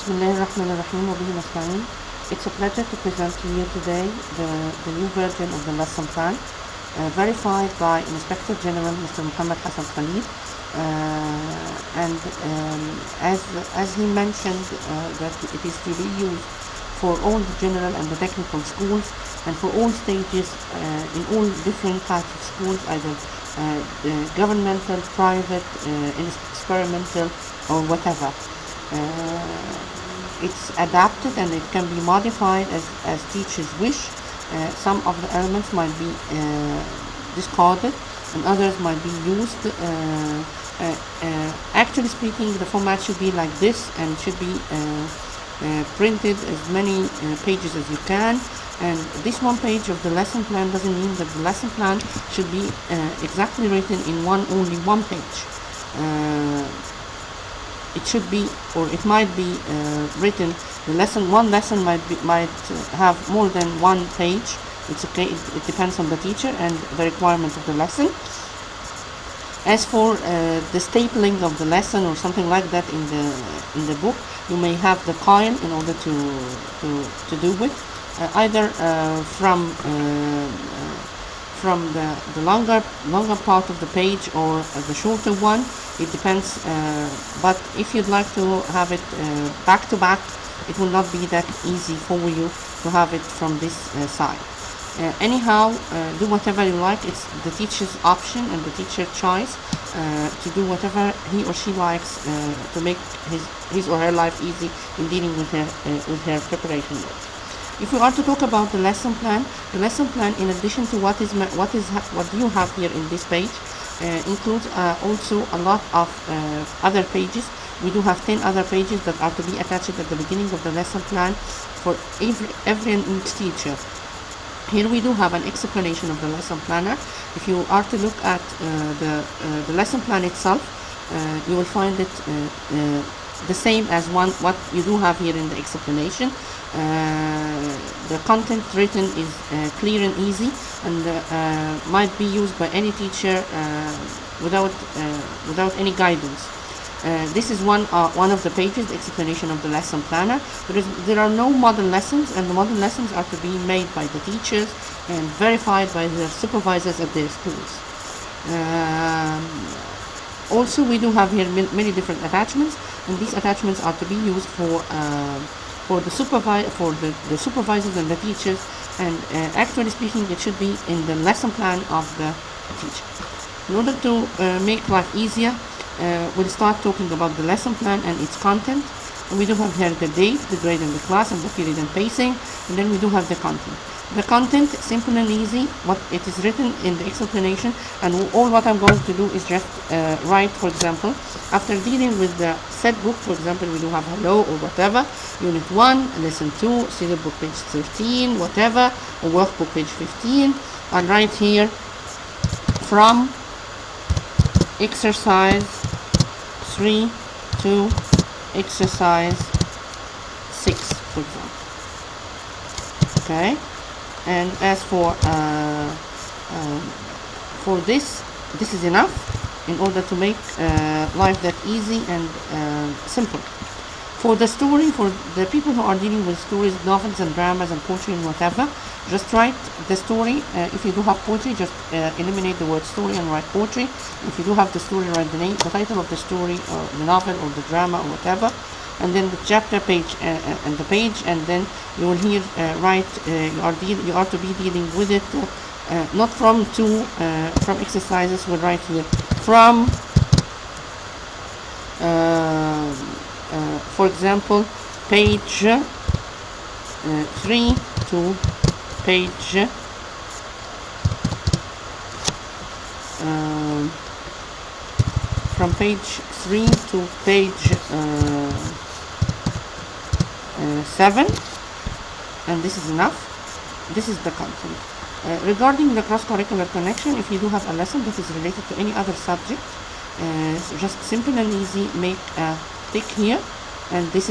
Bismillahirrahmanirrahim wa bihi nasta'in. It's a pleasure to present to you today the new version of the lesson plan, verified by Inspector General Mr. Muhammad Hassan Khalid. As he mentioned, that it is to be used for all the general and the technical schools and for all stages in all different types of schools, either governmental, private, experimental, or whatever. It's adapted and it can be modified as teachers wish. Some of the elements might be discarded and others might be used. Actually speaking, the format should be like this and should be printed as many pages as you can. And this one page of the lesson plan doesn't mean that the lesson plan should be exactly written in only one page. It should be, or it might be written. One lesson might have more than one page. It's okay. It depends on the teacher and the requirement of the lesson. As for the stapling of the lesson or something like that in the book, you may have the coil in order to do it, either from the longer part of the page or the shorter one. It depends, but if you'd like to have it back to back, it will not be that easy for you to have it from this side. Anyhow, do whatever you like. It's the teacher's option and the teacher's choice to do whatever he or she likes to make his or her life easy in dealing with her preparation work. If we are to talk about the lesson plan, in addition to what you have here in this page, includes also a lot of other pages. We do have 10 other pages that are to be attached at the beginning of the lesson plan for every and each teacher. Here we do have an explanation of the lesson planner. If you are to look at the lesson plan itself, you will find it the same as what you do have here in the explanation. The content written is clear and easy and might be used by any teacher without any guidance. This is one of the pages, the explanation of the lesson planner. There are no model lessons, and the model lessons are to be made by the teachers and verified by their supervisors at their schools. Also, we do have here many different attachments, and these attachments are to be used for the supervisors and the teachers. And actually speaking, it should be in the lesson plan of the teacher. In order to make life easier, we'll start talking about the lesson plan and its content. And we do have here the date, the grade and the class, and the period and pacing. And then we do have the content. The content, simple and easy, what it is written in the explanation, and all what I'm going to do is just write, for example, after dealing with the set book, for example, we do have hello or whatever, unit 1, lesson 2, serial book page 13, whatever, or workbook page 15. I'll write here from exercise 3 to exercise 6, for example. Okay. And as for this is enough in order to make life that easy and simple. For the story, for the people who are dealing with stories, novels and dramas and poetry and whatever, just write the story. If you do have poetry, just eliminate the word story and write poetry. If you do have the story, write the title of the story or the novel or the drama or whatever, and then the chapter page and the page, and then you will here write you are to be dealing with it not from exercises. We'll write here from for example page 3 to page from page 3 to page 7, and this is enough. This is the content. Regarding the cross-curricular connection, if you do have a lesson that is related to any other subject, just simple and easy, make a tick here, and this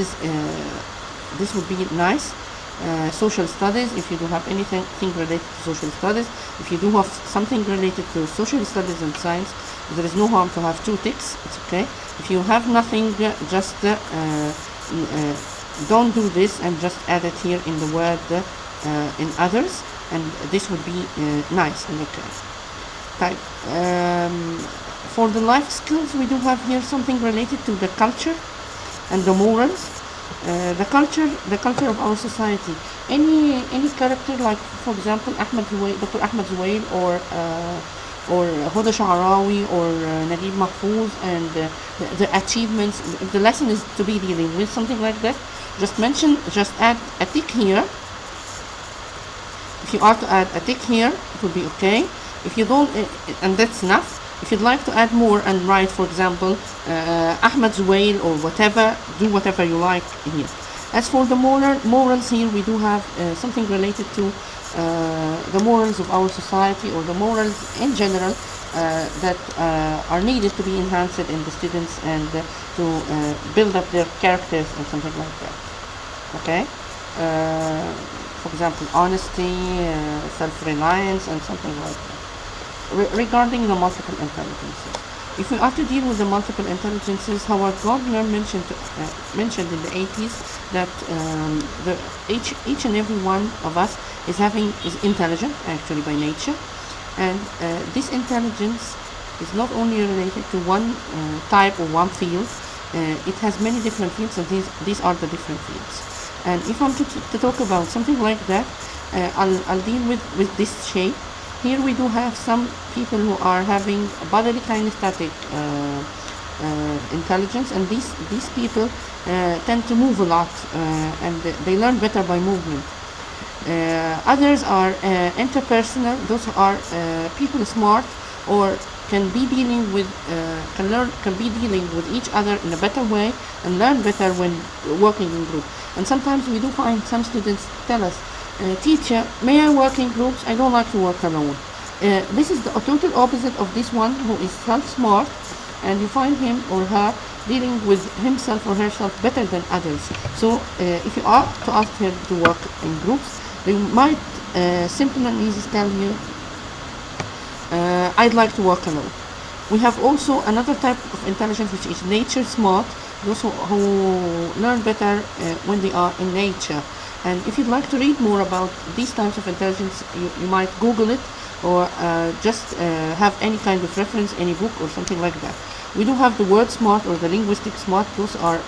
would be nice. Social studies, if you do have anything related to social studies, if you do have something related to social studies and science, there is no harm to have two ticks. It's okay. If you have nothing, just don't do this and just add it here in the word in others, and this would be nice and okay. Type. For the life skills, we do have here something related to the culture and the morals. The culture of our society. Any character, like for example Dr. Ahmed Zuwail, or Huda Sha'arawi, or Naguib Mahfouz, and the achievements. If the lesson is to be dealing with something like that, just add a tick here. If you are to add a tick here, it will be okay. If you don't, and that's enough. If you'd like to add more and write, for example, Ahmed Zuwail or whatever, do whatever you like here. As for the morals here, we do have something related to the morals of our society, or the morals in general that are needed to be enhanced in the students, and to build up their characters and something like that. Okay? For example, honesty, self-reliance, and something like that. Regarding the multiple intelligences, if we are to deal with the multiple intelligences, Howard Gardner mentioned in the 80s that each and every one of us is intelligent actually by nature, and this intelligence is not only related to one type or one field. It has many different fields, and these are the different fields. And if I'm to talk about something like that, I'll deal with this shape. Here we do have some people who are having bodily kinesthetic intelligence, and these people tend to move a lot, and they learn better by movement. Others are interpersonal. Those are people smart, or can be dealing with each other in a better way, and learn better when working in group. And sometimes we do find some students tell us, teacher, may I work in groups? I don't like to work alone. This is the total opposite of this one, who is self-smart, and you find him or her dealing with himself or herself better than others. So if you are to ask her to work in groups, they might simple and easy tell you, I'd like to work alone. We have also another type of intelligence, which is nature smart, those who learn better when they are in nature. And if you'd like to read more about these types of intelligence, you might Google it, or just have any kind of reference, any book or something like that. We do have the word smart, or the linguistic smart. Those are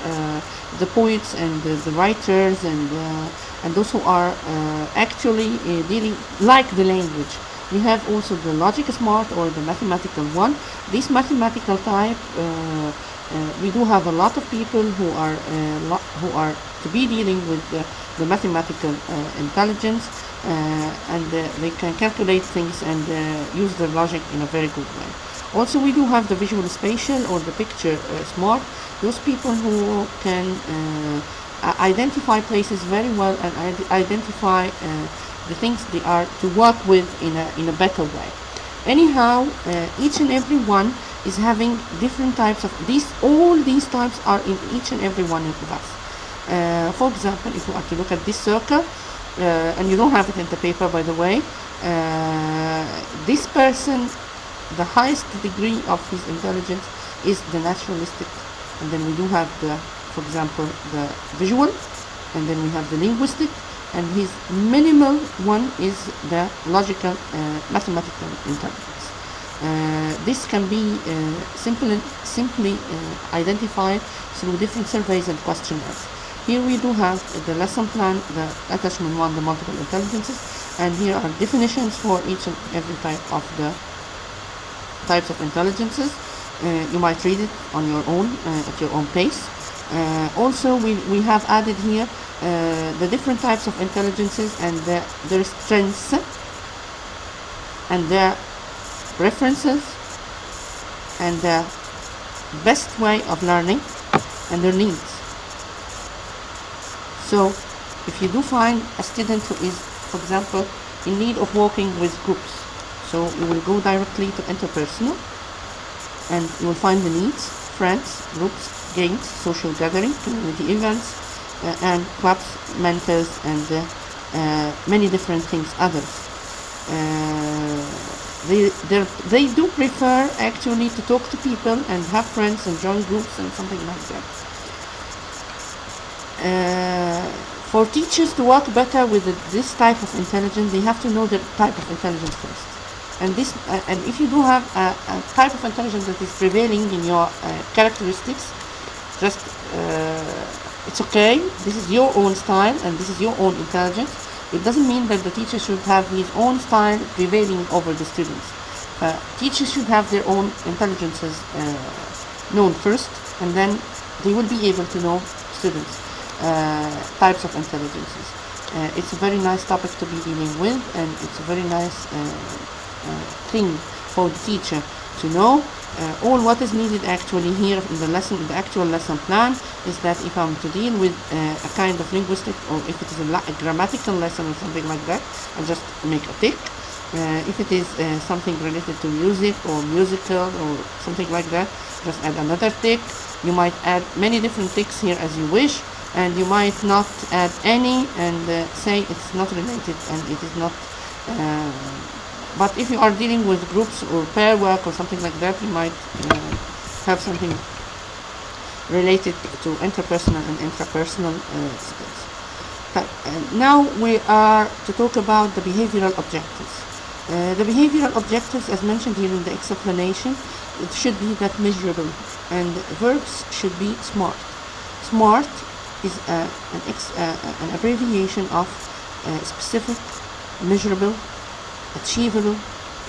the poets and the writers, and those who are actually dealing like the language. We have also the logic smart, or the mathematical one. This mathematical type, we do have a lot of people who are to be dealing with the mathematical intelligence, and they can calculate things and use their logic in a very good way. Also, we do have the visual spatial, or the picture smart. Those people who can identify places very well, and identify the things they are to work with in a better way. Anyhow, each and every one is having different types of these. All these types are in each and every one of us. For example, if you are to look at this circle, and you don't have it in the paper, by the way, this person, the highest degree of his intelligence is the naturalistic, and then we do have for example, the visual, and then we have the linguistic, and his minimal one is the logical, mathematical intelligence. This can be simply identified through different surveys and questionnaires. Here we do have the lesson plan, the attachment 1, the multiple intelligences, and here are definitions for each and every type of the types of intelligences. You might read it on your own, at your own pace. Also, we have added here the different types of intelligences and their strengths and their preferences and the best way of learning and their needs. So if you do find a student who is, for example, in need of working with groups, so you will go directly to interpersonal, and you will find the needs, friends, groups, games, social gathering, community events, and clubs, mentors, and many different things others. They do prefer actually to talk to people and have friends and join groups and something like that. For teachers to work better with this type of intelligence, they have to know the type of intelligence first. And if you do have a type of intelligence that is prevailing in your characteristics, just it's okay. This is your own style and this is your own intelligence. It doesn't mean that the teacher should have his own style prevailing over the students. Teachers should have their own intelligences known first, and then they will be able to know students' types of intelligences. It's a very nice topic to be dealing with, and it's a very nice thing for the teacher to know. All what is needed actually here in the lesson, in the actual lesson plan, is that if I'm to deal with a kind of linguistic, or if it is a grammatical lesson or something like that, I'll just make a tick. If it is something related to music or musical or something like that, just add another tick. You might add many different ticks here as you wish, and you might not add any and say it's not related and it is not. But if you are dealing with groups or pair work or something like that, you might have something related to interpersonal and intrapersonal skills. Now we are to talk about the behavioral objectives. The behavioral objectives, as mentioned here in the explanation, it should be that measurable, and verbs should be smart. Smart is an abbreviation of specific, measurable, achievable,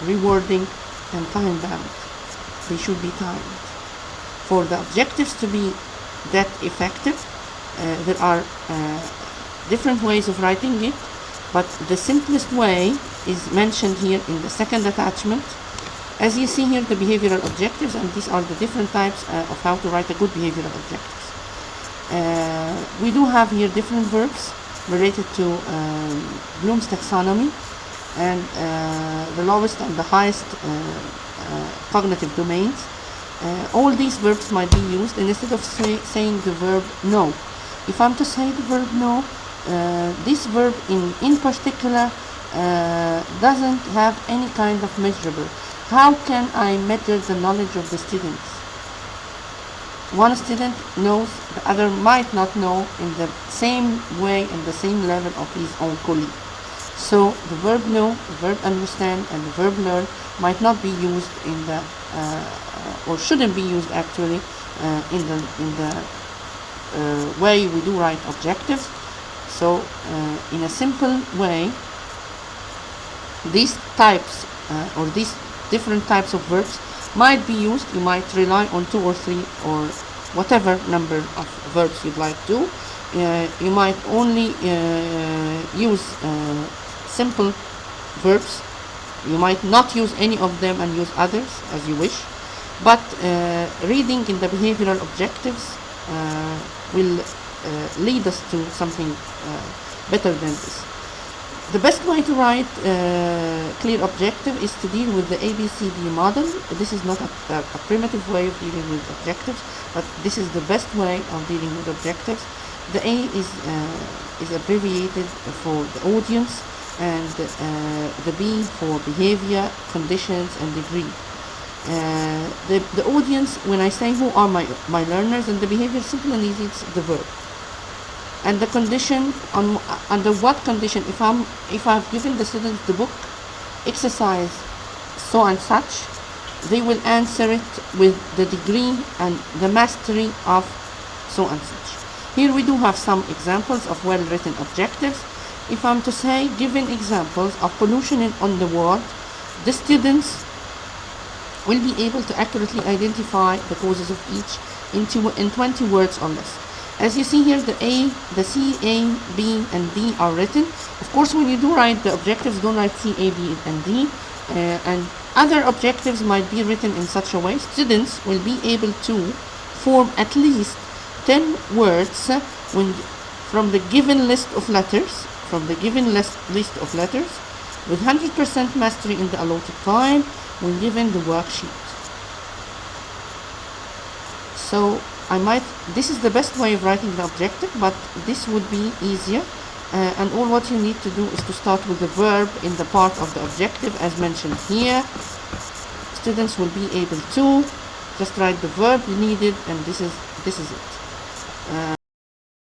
rewarding, and time-bound. They should be timed. For the objectives to be that effective, there are different ways of writing it, but the simplest way is mentioned here in the second attachment. As you see here, the behavioral objectives, and these are the different types of how to write a good behavioral objectives. We do have here different verbs related to Bloom's taxonomy, and the lowest and the highest cognitive domains. All these verbs might be used, and instead of saying the verb no, if I'm to say the verb no, this verb in particular doesn't have any kind of measurable. How can I measure the knowledge of the students? One student knows, the other might not know in the same way and the same level of his own colleague. So the verb know, the verb understand, and the verb learn might not be used in the or shouldn't be used actually in the way we do write objectives. So in a simple way, these types or these different types of verbs might be used. You might rely on 2 or 3 or whatever number of verbs you'd like to. You might only use simple verbs. You might not use any of them and use others as you wish. But reading in the behavioral objectives will lead us to something better than this. The best way to write clear objective is to deal with the ABCD model. This is not a primitive way of dealing with objectives, but this is the best way of dealing with objectives. The A is abbreviated for the audience, and the B for behavior, conditions, and degree. The audience, when I say who are my learners, and the behavior, simply and easy, it's the verb. And the condition, under what condition? If I've given the students the book, exercise so and such, they will answer it with the degree and the mastery of so and such. Here we do have some examples of well-written objectives. If I'm to say, given examples of pollution on the world, the students will be able to accurately identify the causes of each in 20 words or less. As you see here, the A, the C, A, B, and D are written. Of course, when you do write the objectives, don't write C, A, B, and D. And other objectives might be written in such a way. Students will be able to form at least 10 words from the given list of letters, with 100% mastery in the allotted time when given the worksheet. So this is the best way of writing the objective, but this would be easier. And all what you need to do is to start with the verb in the part of the objective as mentioned here. Students will be able to just write the verb needed, and this is it.